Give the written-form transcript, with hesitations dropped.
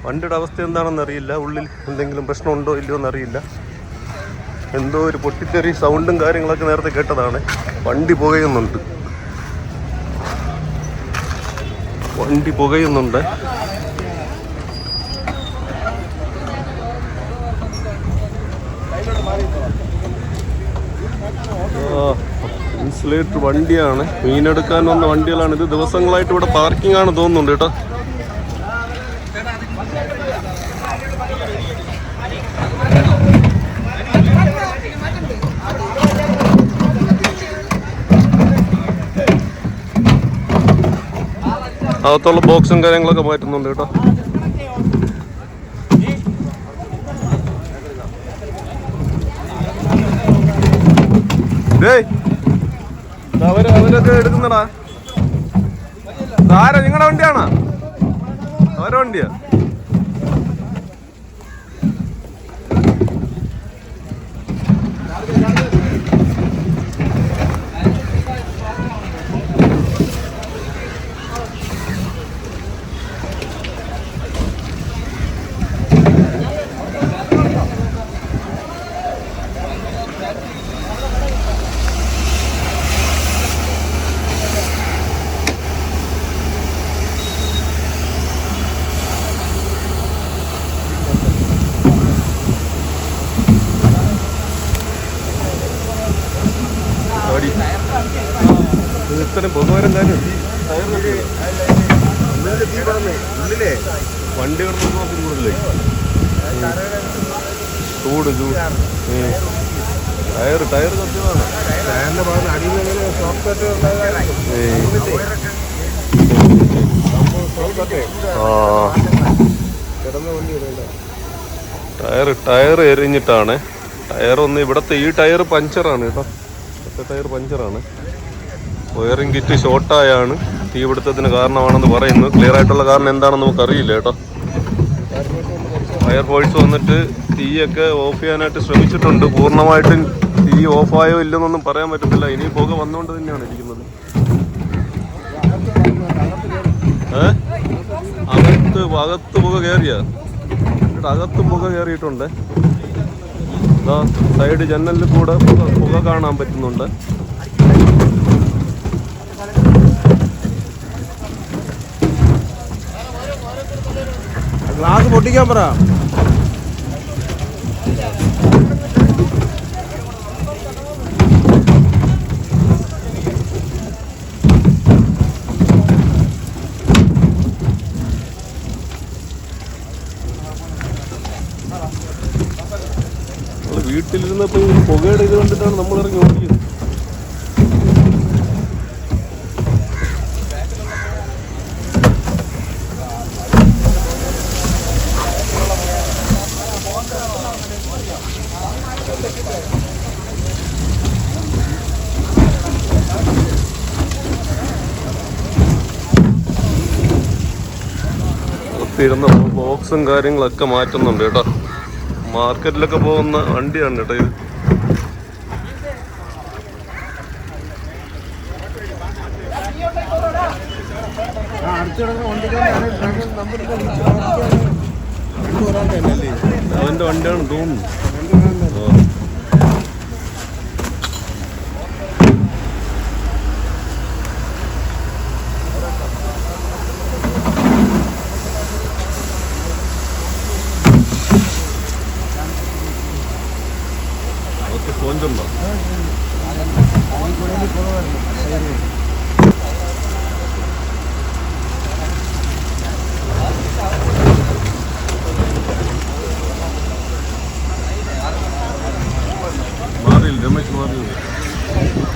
വണ്ടിയുടെ അവസ്ഥ എന്താണെന്ന് അറിയില്ല. ഉള്ളിൽ എന്തെങ്കിലും പ്രശ്നമുണ്ടോ ഇല്ലയോ എന്നറിയില്ല. എന്തോ ഒരു പൊട്ടിത്തെറി സൗണ്ടും കാര്യങ്ങളൊക്കെ നേരത്തെ കേട്ടതാണ്. വണ്ടി പുകയുന്നുണ്ട്. ഇൻസുലേറ്റർ വണ്ടിയാണ്. മീനെടുക്കാൻ വന്ന വണ്ടികളാണ്. ഇത് ദിവസങ്ങളായിട്ട് ഇവിടെ പാർക്കിംഗ് ആണ് തോന്നുന്നുണ്ട് കേട്ടോ. അകത്തുള്ള ബോക്സും കാര്യങ്ങളൊക്കെ മാറ്റുന്നുണ്ട് കേട്ടോ. അവരൊക്കെ എടുക്കുന്നടാ. ആരാ നിങ്ങളുടെ വണ്ടിയാണോ? അവരുടെ വണ്ടിയാ? ഇത്രയും പൊതുവരം കാര്യം വണ്ടികളുടെ കൂടുതലേ ചൂട് ടയർ സത്യമാണ്. ടയർ എരിഞ്ഞിട്ടാണ്. ടയറൊന്ന് ഇവിടത്തെ ഈ ടയർ പഞ്ചറാണ് കേട്ടോ. ടയർ പഞ്ചറാണ്. വയറിംഗ് കിറ്റ് ഷോർട്ടായാണ് തീപിടുത്തത്തിന് കാരണമാണെന്ന് പറയുന്നു. ക്ലിയർ ആയിട്ടുള്ള കാരണം എന്താണെന്ന് നമുക്കറിയില്ല കേട്ടോ. ഫയർഫോഴ്സ് വന്നിട്ട് തീയൊക്കെ ഓഫ് ചെയ്യാനായിട്ട് ശ്രമിച്ചിട്ടുണ്ട്. പൂർണ്ണമായിട്ടും തീ ഓഫായോ ഇല്ലെന്നൊന്നും പറയാൻ പറ്റത്തില്ല. ഇനി പുക വന്നുകൊണ്ട് തന്നെയാണ് ഇരിക്കുന്നത്. അകത്ത് പുക കയറിയ അകത്ത് പുക കയറിയിട്ടുണ്ട്. സൈഡ് ജനലിൽ കൂടെ പുക കാണാൻ പറ്റുന്നുണ്ട്. ഗ്ലാസ് പൊട്ടിക്കാൻ പറ. വീട്ടിലിരുന്നപ്പോൾ പുകയുടെ ഇത് കണ്ടിട്ടാണ് നമ്മൾ ഇറങ്ങി ഓടിയത്. ഇരുന്ന ബോക്സും കാര്യങ്ങളൊക്കെ മാറ്റുന്നുണ്ട് കേട്ടോ. മാർക്കറ്റിലൊക്കെ പോകുന്ന വണ്ടിയാണ് കേട്ടോ ഇത്. അവന്റെ വണ്ടിയാണെന്ന് തോന്നുന്നു. സ്പോഞ്ചുണ്ടോ?